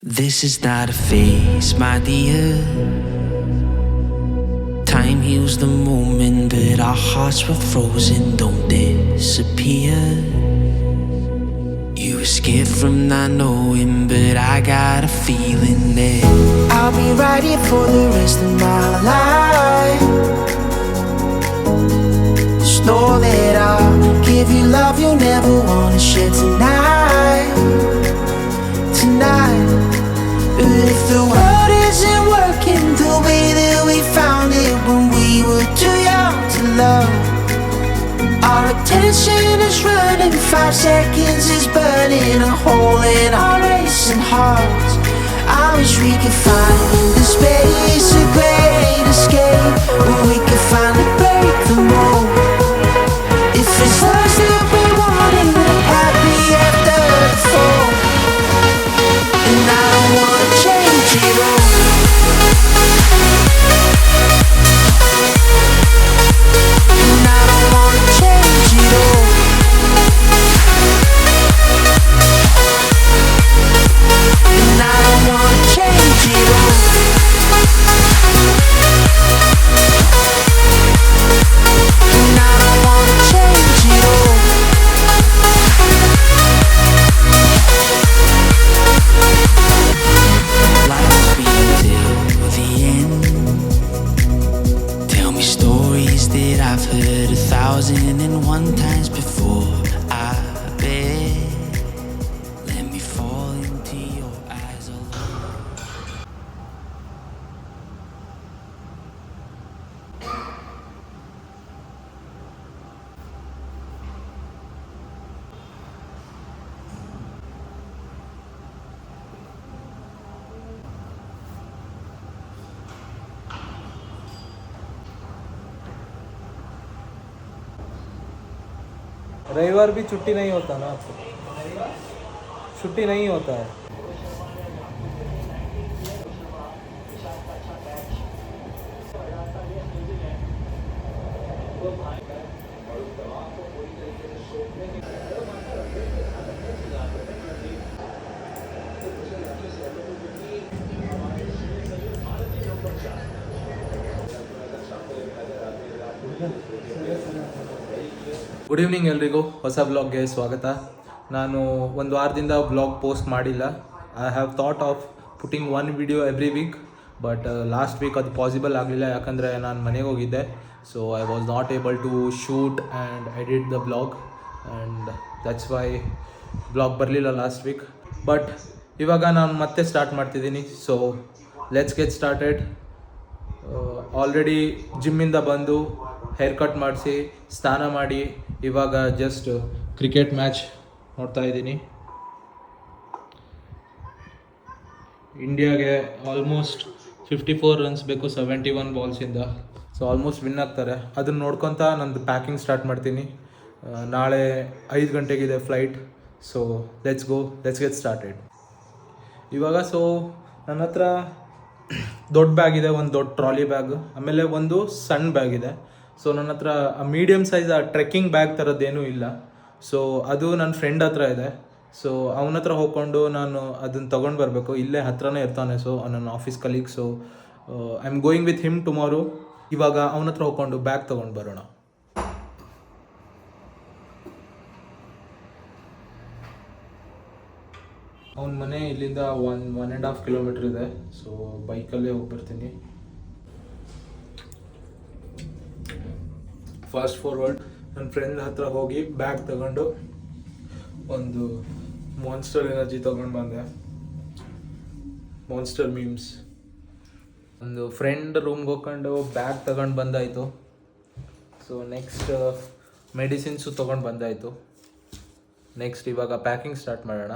This is not a phase, my dear. Time heals the moment, but our hearts were frozen, don't disappear. You escaped from not knowing, but I got a feeling that I'll be right here for the rest of my life. Just know that I'll give you love you'll never wanna share tonight. But if the world isn't working the way that we found it when we were too young to love, our attention is running, 5 seconds is burning a hole in our racing hearts. I wish we could find the space, a great escape, where we could finally break the mold. If it's us that we wanted, happy after the fall. And I don't wanna change it all. And I don't wanna change it all. And I don't wanna change it all. And I don't wanna change it all. Life be till the end. Tell me stories that I've heard 1,001 times before. I bet. Let me fall into your eyes alone. रविवार भी छुट्टी नहीं होता ना आपको? छुट्टी नहीं होता है। ಗುಡ್ ಈವ್ನಿಂಗ್ ಎಲ್ರಿಗೂ, ಹೊಸ ಬ್ಲಾಗ್ಗೆ ಸ್ವಾಗತ. ನಾನು ಒಂದು ವಾರದಿಂದ ಬ್ಲಾಗ್ ಪೋಸ್ಟ್ ಮಾಡಿಲ್ಲ. I have thought of putting 1 video every week, but last week ಅದು ಪಾಸಿಬಲ್ ಆಗಲಿಲ್ಲ, ಯಾಕಂದರೆ ನಾನು ಮನೆಗೆ ಹೋಗಿದ್ದೆ. So I was not able to shoot and edit the blog, and that's why blog ಬರಲಿಲ್ಲ ಲಾಸ್ಟ್ ವೀಕ್. ಬಟ್ ಇವಾಗ ನಾನು ಮತ್ತೆ ಸ್ಟಾರ್ಟ್ ಮಾಡ್ತಿದ್ದೀನಿ. So let's get started. Already ಜಿಮ್ಮಿಂದ ಬಂದು ಹೇರ್ ಕಟ್ ಮಾಡಿಸಿ ಸ್ನಾನ ಮಾಡಿ ಇವಾಗ ಜಸ್ಟ್ ಕ್ರಿಕೆಟ್ ಮ್ಯಾಚ್ ನೋಡ್ತಾ ಇದ್ದೀನಿ. ಇಂಡಿಯಾಗೆ ಆಲ್ಮೋಸ್ಟ್ 54 ರನ್ಸ್ ಬೇಕು 71 ಬಾಲ್ಸಿಂದ. ಸೊ ಆಲ್ಮೋಸ್ಟ್ ವಿನ್ ಆಗ್ತಾರೆ. ಅದನ್ನು ನೋಡ್ಕೊತ ನಂದು ಪ್ಯಾಕಿಂಗ್ ಸ್ಟಾರ್ಟ್ ಮಾಡ್ತೀನಿ. ನಾಳೆ 5 ಗಂಟೆಗಿದೆ flight. So let's get started ಇವಾಗ. ಸೊ ನನ್ನ ಹತ್ರ ದೊಡ್ಡ ಬ್ಯಾಗ್ ಇದೆ, ಒಂದು ದೊಡ್ಡ ಟ್ರಾಲಿ ಬ್ಯಾಗ್, ಆಮೇಲೆ ಒಂದು ಸಣ್ಣ ಬ್ಯಾಗ್ ಇದೆ. ಸೊ ನನ್ನ ಹತ್ರ ಮೀಡಿಯಮ್ ಸೈಜ್ ಟ್ರೆಕ್ಕಿಂಗ್ ಬ್ಯಾಗ್ ಥರದ್ದೇನೂ ಇಲ್ಲ. ಸೊ ಅದು ನನ್ನ ಫ್ರೆಂಡ್ ಹತ್ರ ಇದೆ. ಸೊ ಅವನ ಹತ್ರ ಹೋಗ್ಕೊಂಡು ನಾನು ಅದನ್ನು ತೊಗೊಂಡು ಬರಬೇಕು. ಇಲ್ಲೇ ಹತ್ರನೇ ಇರ್ತಾನೆ, ಸೊ ನನ್ನ office colleague. So I am going with him tomorrow. ಇವಾಗ ಅವನ ಹತ್ರ ಹೋಗ್ಕೊಂಡು ಬ್ಯಾಗ್ ತೊಗೊಂಡು ಬರೋಣ. ಅವನ ಮನೆ ಇಲ್ಲಿಂದ 1.5 ಕಿಲೋಮೀಟ್ರ್ ಇದೆ. ಸೊ ಬೈಕಲ್ಲೇ ಹೋಗ್ಬರ್ತೀನಿ. ಫಾಸ್ಟ್ ಫಾರ್ವರ್ಡ್ ನನ್ನ ಫ್ರೆಂಡ್ ಹತ್ರ ಹೋಗಿ ಬ್ಯಾಗ್ ತಗೊಂಡು ಒಂದು ಮಾನ್ಸ್ಟರ್ ಎನರ್ಜಿ ತೊಗೊಂಡು ಬಂದೆ, ಮಾನ್ಸ್ಟರ್ ಮೀಮ್ಸ್. ಒಂದು ಫ್ರೆಂಡ್ ರೂಮ್ಗೆ ಹೋಗ್ಕೊಂಡು ಬ್ಯಾಗ್ ತಗೊಂಡು ಬಂದಾಯಿತು. ಸೊ ನೆಕ್ಸ್ಟ್ ಮೆಡಿಸಿನ್ಸು ತೊಗೊಂಡು ಬಂದಾಯಿತು. ನೆಕ್ಸ್ಟ್ ಇವಾಗ ಪ್ಯಾಕಿಂಗ್ ಸ್ಟಾರ್ಟ್ ಮಾಡೋಣ.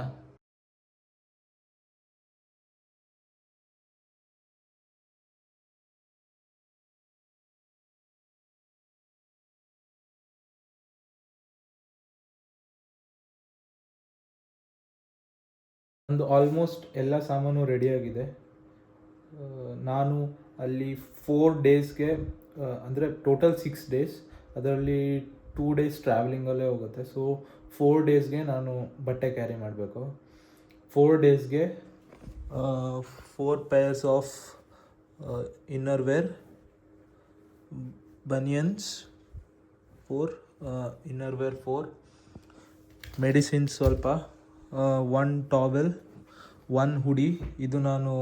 ಒಂದು ಆಲ್ಮೋಸ್ಟ್ ಎಲ್ಲ ಸಾಮಾನು ರೆಡಿಯಾಗಿದೆ. ನಾನು ಅಲ್ಲಿ 4 ಡೇಸ್ಗೆ, ಅಂದರೆ ಟೋಟಲ್ 6 ಡೇಸ್, ಅದರಲ್ಲಿ 2 ಡೇಸ್ ಟ್ರಾವೆಲಿಂಗಲ್ಲೇ ಹೋಗುತ್ತೆ. ಸೊ 4 ಡೇಸ್ಗೆ ನಾನು ಬಟ್ಟೆ ಕ್ಯಾರಿ ಮಾಡಬೇಕು. 4 ಡೇಸ್ಗೆ 4 pairs of innerwear, bunions 4, innerwear 4, medicine ಸ್ವಲ್ಪ, 1 ಟಾವೆಲ್, 1 ಹುಡಿ. ಇದು ನಾನು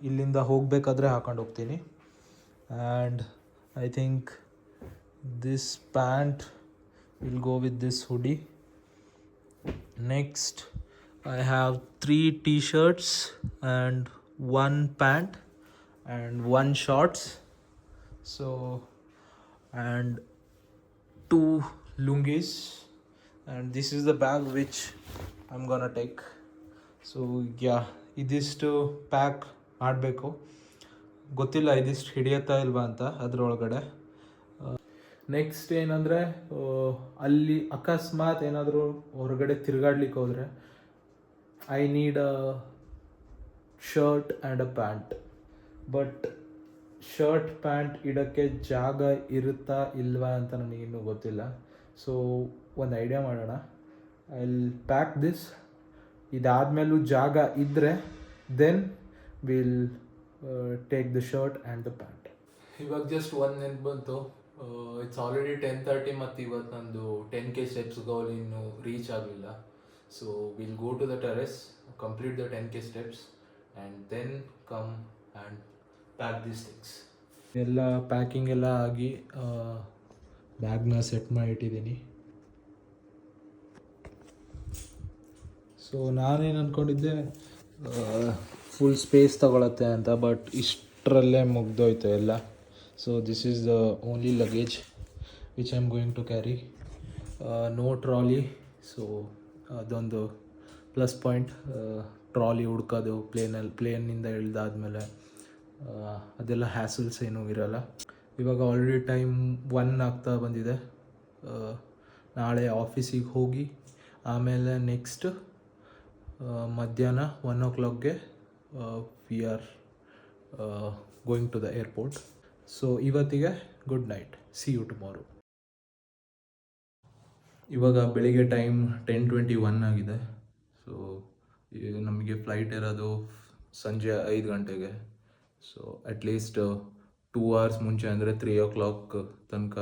ಇಲ್ಲಿಂದ ಹೋಗಬೇಕಾದ್ರೆ ಹಾಕೊಂಡು ಹೋಗ್ತೀನಿ. And I think this pant will go with this hoodie. Next I have 3 t-shirts and 1 pant and 1 shorts. So, and 2 lungis, and this is the bag which I'm gonna take. So yeah, ಇದಿಷ್ಟು pack ಮಾಡಬೇಕು. ಗೊತ್ತಿಲ್ಲ ಇದಿಷ್ಟು ಹಿಡಿಯುತ್ತಾ ಇಲ್ವಾ ಅಂತ ಅದರೊಳಗಡೆ. Next ಏನಂದರೆ, ಅಲ್ಲಿ ಅಕಸ್ಮಾತ್ ಏನಾದರೂ ಹೊರಗಡೆ ತಿರುಗಾಡ್ಲಿಕ್ಕೆ ಹೋದರೆ I need a shirt and a pant. But shirt pant ಇಡೋಕ್ಕೆ ಜಾಗ ಇರುತ್ತಾ ಇಲ್ವಾ ಅಂತ ನನಗಿನ್ನೂ ಗೊತ್ತಿಲ್ಲ. ಸೊ ಒಂದು ಐಡಿಯಾ ಮಾಡೋಣ. I will pack this. ಇದಾದಮೇಲೂ ಜಾಗ ಇದ್ದರೆ then will take the shirt and the pant. ಇವಾಗ ಜಸ್ಟ್ ಒಂದು ನೆನ್ಪು ಬಂತು. ಇಟ್ಸ್ ಆಲ್ರೆಡಿ 10:30 ಮತ್ತು ಇವತ್ತು ನಂದು 10K ಸ್ಟೆಪ್ಸ್ ಗೋಲ್ ಇನ್ನೂ ರೀಚ್ ಆಗಲಿಲ್ಲ. So we'll go to the terrace, complete the 10K steps, and then come and pack these things. ಎಲ್ಲ ಪ್ಯಾಕಿಂಗ್ ಎಲ್ಲ ಆಗಿ ಬ್ಯಾಗ್ನ ಸೆಟ್ ಮಾಡಿ ಇಟ್ಟಿದ್ದೀನಿ. ಸೊ ನಾನೇನು ಅಂದ್ಕೊಂಡಿದ್ದೆ ಫುಲ್ ಸ್ಪೇಸ್ ತಗೊಳತ್ತೆ ಅಂತ, ಬಟ್ ಇಷ್ಟರಲ್ಲೇ ಮುಗ್ದೋಯ್ತು ಎಲ್ಲ. So this is the only luggage which I am going to carry. No trolley. So ಅದೊಂದು ಪ್ಲಸ್ ಪಾಯಿಂಟ್. ಟ್ರಾಲಿ ಹುಡ್ಕೋದು ಪ್ಲೇನಿಂದ ಇಳಿದಾದ್ಮೇಲೆ ಅದೆಲ್ಲ ಹ್ಯಾಸಲ್ಸ್ ಏನೂ ಇರೋಲ್ಲ. ಇವಾಗ ಆಲ್ರೆಡಿ ಟೈಮ್ 1 ಆಗ್ತಾ ಬಂದಿದೆ. ನಾಳೆ ಆಫೀಸಿಗೆ ಹೋಗಿ ಆಮೇಲೆ ನೆಕ್ಸ್ಟ್ ಮಧ್ಯಾಹ್ನ 1 o'clockಗೆ we are going to the airport. So ಇವತ್ತಿಗೆ good night. See you tomorrow. ಇವಾಗ ಬೆಳಿಗ್ಗೆ ಟೈಮ್ 10:21 ಆಗಿದೆ. ಸೊ ನಮಗೆ ಫ್ಲೈಟ್ ಇರೋದು ಸಂಜೆ 5 ಗಂಟೆಗೆ. ಸೊ ಅಟ್ಲೀಸ್ಟ್ 2 hours ಮುಂಚೆ ಅಂದರೆ 3 o'clock ತನಕ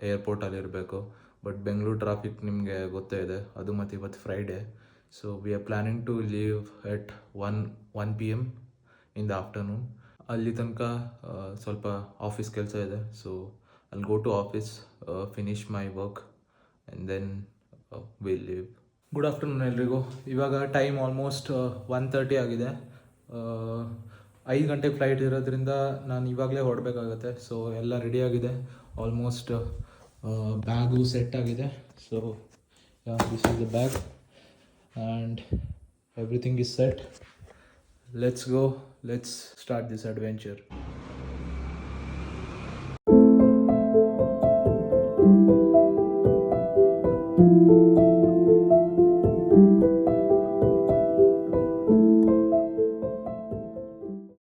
ಏರ್ಪೋರ್ಟಲ್ಲಿ ಇರಬೇಕು. ಬಟ್ ಬೆಂಗಳೂರು ಟ್ರಾಫಿಕ್ ನಿಮಗೆ ಗೊತ್ತೇ ಇದೆ, ಅದು ಮತ್ತು ಇವತ್ತು Friday. So we are planning to leave at 1 PM in the afternoon. ಅಲ್ಲಿ ತನಕ ಸ್ವಲ್ಪ ಆಫೀಸ್ ಕೆಲಸ ಇದೆ. ಸೊ ಅಲ್ಲಿ go to office, finish my work and then we'll leave. Good afternoon ಎಲ್ರಿಗೂ. ಇವಾಗ ಟೈಮ್ ಆಲ್ಮೋಸ್ಟ್ 1:30 ಆಗಿದೆ. 5 ಗಂಟೆಗೆ ಫ್ಲೈಟ್ ಇರೋದ್ರಿಂದ ನಾನು ಇವಾಗಲೇ ಹೊರಡಬೇಕಾಗತ್ತೆ. ಸೊ ಎಲ್ಲ ರೆಡಿಯಾಗಿದೆ, ಆಲ್ಮೋಸ್ಟ್ ಬ್ಯಾಗು ಸೆಟ್ ಆಗಿದೆ. So this is the bag and everything is set. Let's go, let's start this adventure.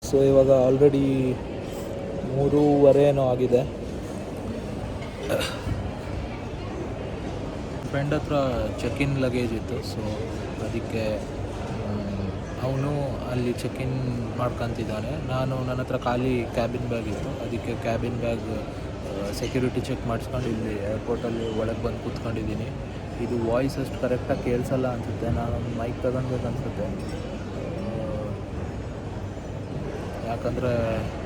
So ಇವಾಗ ಆಲ್ರೆಡಿ 3:15 ಆಗಿದೆ. ಫ್ರೆಂಡ್ ಹತ್ರ ಚೆಕ್ ಇನ್ ಲಗೇಜ್ ಇತ್ತು. ಸೊ ಅದಕ್ಕೆ ಅವನು ಅಲ್ಲಿ ಚೆಕ್ ಇನ್ ಮಾಡ್ಕೊತಿದ್ದಾನೆ. ನನ್ನ ಹತ್ರ ಖಾಲಿ ಕ್ಯಾಬಿನ್ ಬ್ಯಾಗ್ ಇತ್ತು. ಅದಕ್ಕೆ ಕ್ಯಾಬಿನ್ ಬ್ಯಾಗ್ ಸೆಕ್ಯೂರಿಟಿ ಚೆಕ್ ಮಾಡಿಸ್ಕೊಂಡು ಇಲ್ಲಿ ಏರ್ಪೋರ್ಟಲ್ಲಿ ಒಳಗೆ ಬಂದು ಕೂತ್ಕೊಂಡಿದ್ದೀನಿ. ಇದು ವಾಯ್ಸ್ ಅಷ್ಟು ಕರೆಕ್ಟಾಗಿ ಕೇಳಿಸಲ್ಲ ಅನಿಸುತ್ತೆ. ನಾನೊಂದು ಮೈಕ್ ತಗೊಳ್ಬೇಕು ಅನಿಸುತ್ತೆ. ಯಾಕಂದರೆ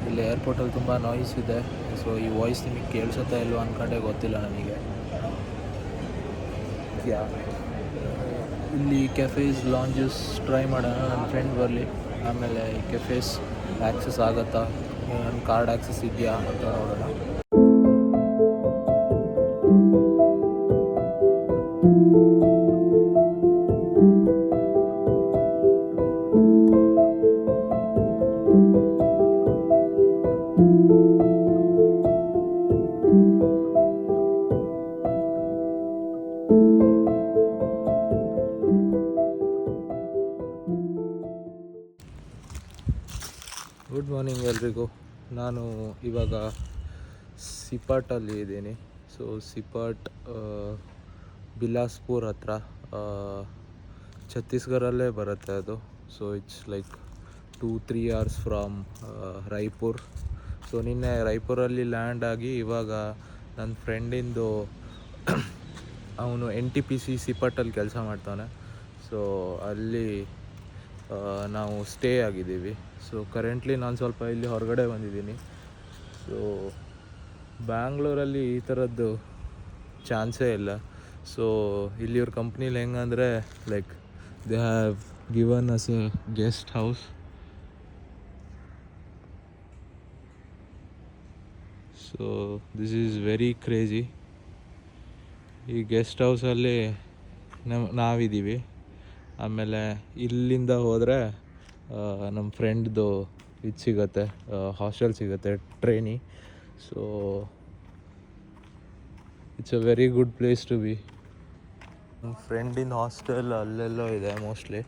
ಇಲ್ಲಿ ಏರ್ಪೋರ್ಟಲ್ಲಿ ತುಂಬ ನಾಯ್ಸ್ ಇದೆ. ಸೊ ಈ ವಾಯ್ಸ್ ನಿಮಗೆ ಕೇಳಿಸುತ್ತಾ ಇಲ್ವೋ ಅಂದ್ಕೊಂಡೇ ಗೊತ್ತಿಲ್ಲ ನನಗೆ. ಇಲ್ಲಿ ಕೆಫೇಸ್ ಲಾಂಜಸ್ ಟ್ರೈ ಮಾಡೋಣ. ನನ್ನ ಫ್ರೆಂಡ್ ಬರಲಿ, ಆಮೇಲೆ ಈ ಕೆಫೇಸ್ ಆ್ಯಕ್ಸಸ್ ಆಗುತ್ತಾ, ನನ್ನ ಕಾರ್ಡ್ ಆ್ಯಕ್ಸಸ್ ಇದೆಯಾ ಅಂತ ನೋಡೋಣ. ಗುಡ್ ಮಾರ್ನಿಂಗ್ ಎಲ್ರಿಗೂ. ನಾನು ಇವಾಗ ಸಿಪಾಟಲ್ಲಿ ಇದ್ದೀನಿ. ಸೊ ಸಿಪಾಟ್ ಬಿಲಾಸ್ಪುರ್ ಹತ್ರ, ಛತ್ತೀಸ್ಗಢಲ್ಲೇ ಬರುತ್ತೆ ಅದು. So it's like 2-3 hours from Raipur. So ನಿನ್ನೆ ರಾಯ್ಪುರಲ್ಲಿ ಲ್ಯಾಂಡ್ ಆಗಿ ಇವಾಗ ನನ್ನ ಫ್ರೆಂಡಿಂದು ಅವನು NTPC ಸಿಪಟ್ಟಲ್ಲಿ ಕೆಲಸ ಮಾಡ್ತಾನೆ. ಸೊ ಅಲ್ಲಿ ನಾವು ಸ್ಟೇ ಆಗಿದ್ದೀವಿ. ಸೊ ಕರೆಂಟ್ಲಿ ನಾನು ಸ್ವಲ್ಪ ಇಲ್ಲಿ ಹೊರಗಡೆ ಬಂದಿದ್ದೀನಿ. ಸೊ ಬ್ಯಾಂಗ್ಳೂರಲ್ಲಿ ಈ ಥರದ್ದು ಚಾನ್ಸೇ ಇಲ್ಲ. ಸೊ ಇಲ್ಲಿ ಇವ್ರ ಕಂಪ್ನೀಲಿ ಹೆಂಗಂದರೆ like they have given us a guest house. So this is very crazy. ಈ ಗೆಸ್ಟ್ ಹೌಸಲ್ಲಿ ನಾವಿದ್ದೀವಿ. ಆಮೇಲೆ ಇಲ್ಲಿಂದ ಹೋದರೆ ನಮ್ಮ ಫ್ರೆಂಡ್ದು ಇದು ಸಿಗುತ್ತೆ, ಹಾಸ್ಟೆಲ್ ಸಿಗುತ್ತೆ, trainee. So it's a very good place to be. ನನ್ನ ಫ್ರೆಂಡಿನ ಹಾಸ್ಟೆಲ್ ಅಲ್ಲೆಲ್ಲೋ ಇದೆ ಮೋಸ್ಟ್ಲಿ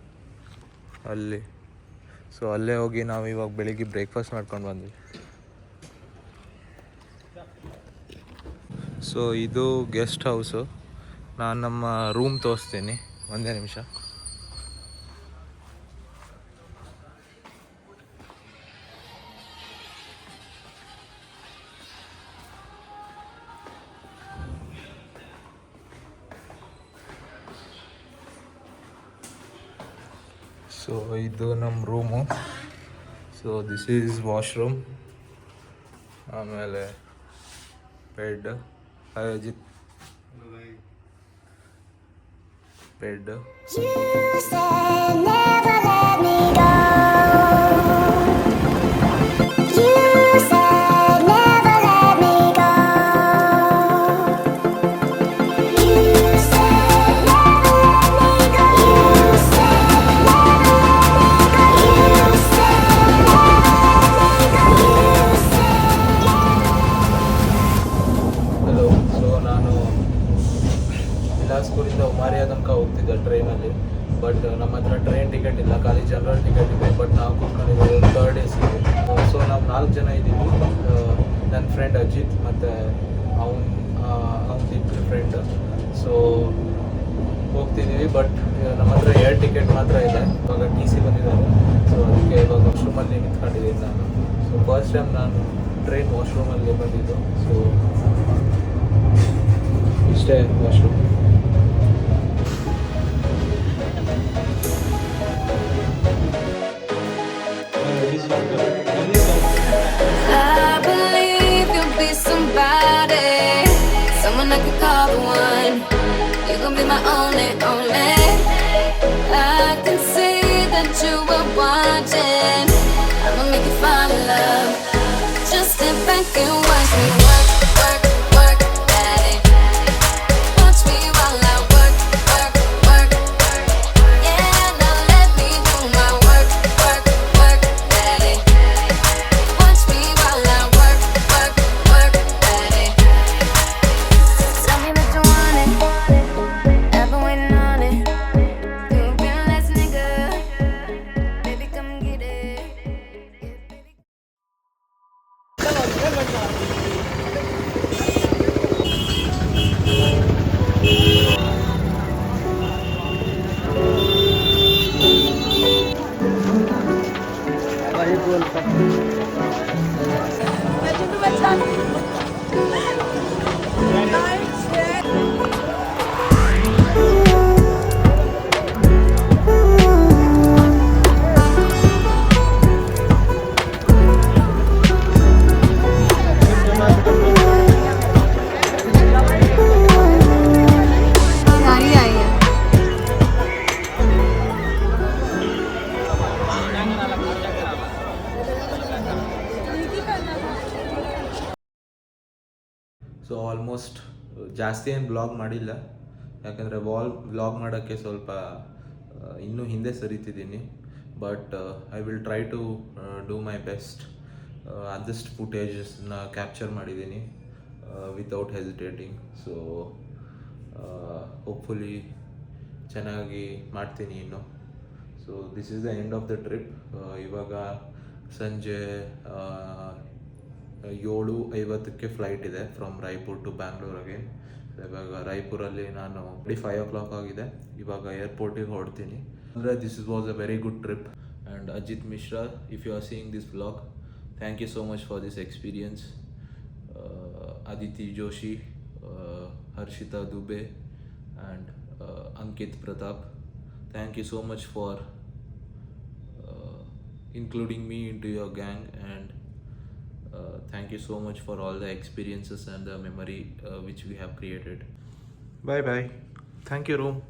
ಅಲ್ಲಿ. ಸೊ ಅಲ್ಲೇ ಹೋಗಿ ನಾವು ಇವಾಗ ಬೆಳಿಗ್ಗೆ ಬ್ರೇಕ್ಫಾಸ್ಟ್ ಮಾಡ್ಕೊಂಡು ಬಂದ್ವಿ. ಸೊ ಇದು ಗೆಸ್ಟ್ ಹೌಸು. ನಾನು ನಮ್ಮ ರೂಮ್ ತೋರಿಸ್ತೀನಿ, ಒಂದೇ ನಿಮಿಷ. ಸೊ ಇದು ನಮ್ಮ room. So this is washroom, ಆಮೇಲೆ bed. Hi Ajit. Bed. ಬಿಲಾಸ್ಪುರಿಂದ Umaria ತನಕ ಹೋಗ್ತಿದ್ದೆ ಟ್ರೈನಲ್ಲಿ. ಬಟ್ ನಮ್ಮ ಹತ್ರ ಟ್ರೈನ್ ಟಿಕೆಟ್ ಇಲ್ಲ, ಖಾಲಿ ಜನರಲ್ ಟಿಕೆಟ್ ಇದೆ. ಬಟ್ ನಾವು ಕೂತ್ಕೊಂಡಿದ್ದೀವಿ 3rd AC. ಸೊ ನಾವು 4 ಜನ ಇದ್ದೀವಿ. ನನ್ನ ಫ್ರೆಂಡ್ ಅಜಿತ್ ಮತ್ತು ಅವನ ಫ್ರೆಂಡ್. ಸೊ ಹೋಗ್ತಿದ್ದೀವಿ. ಬಟ್ ನಮ್ಮ ಹತ್ರ 2 ಟಿಕೆಟ್ ಮಾತ್ರ ಇದೆ. ಇವಾಗ TC ಬಂದಿದ್ದಾರೆ. ಸೊ ಅದಕ್ಕೆ ಇವಾಗ ವಾಶ್ರೂಮಲ್ಲಿ ನಿಂತ್ಕೊಂಡಿದ್ದೀನಿ ನಾನು. ಸೊ ಫಸ್ಟ್ ಟೈಮ್ ನಾನು ಟ್ರೈನ್ ವಾಶ್ರೂಮಲ್ಲಿ ಬಂದಿದ್ದು. ಸೊ ಇಷ್ಟೇ washroom. I believe you'll be somebody, someone I could call the one. You gon' be my only. I can see that you were watching. I'ma make you fall in love. Just sit back and watch me work, work, work, daddy. Watch me while I work, work, work. Yeah, now let me do my work, work, work, daddy. Watch me while I work, work, work, daddy. Tell me that you want it. I've been waiting on it. You've been last nigga. Baby, come get it. गाड़ी आई है. So almost ಜಾಸ್ತಿ ಏನು blog ಮಾಡಿಲ್ಲ, ಯಾಕಂದರೆ vlog ಮಾಡೋಕ್ಕೆ ಸ್ವಲ್ಪ ಇನ್ನೂ ಹಿಂದೆ ಸರಿತಿದ್ದೀನಿ. But I will try to do my best. ಆದಷ್ಟು ಫುಟೇಜಸ್ನ ಕ್ಯಾಪ್ಚರ್ ಮಾಡಿದ್ದೀನಿ ವಿತೌಟ್ ಹೆಸಿಟೇಟಿಂಗ್. ಸೊ ಹೋಪ್ಫುಲಿ ಚೆನ್ನಾಗಿ ಮಾಡ್ತೀನಿ ಇನ್ನು. So this is the end of the trip. ಇವಾಗ ಸಂಜೆ 7:50 ಫ್ಲೈಟ್ ಇದೆ ಫ್ರಮ್ ರಾಯ್ಪುರ್ ಟು ಬ್ಯಾಂಗ್ಳೂರಿಗೆ. ಇವಾಗ ರಾಯ್ಪುರಲ್ಲಿ ನಾನು 5 o'clock ಆಗಿದೆ. ಇವಾಗ ಏರ್ಪೋರ್ಟಿಗೆ ಹೊರಡ್ತೀನಿ. This was a very good trip. And Ajit Mishra, if you are seeing this vlog, thank you so much for this experience. Aditi Joshi, Harshita Dubey, and Ankit Pratap, thank you so much for including me into your gang, and thank you so much for all the experiences and the memory which we have created. Bye bye. Thank you, room.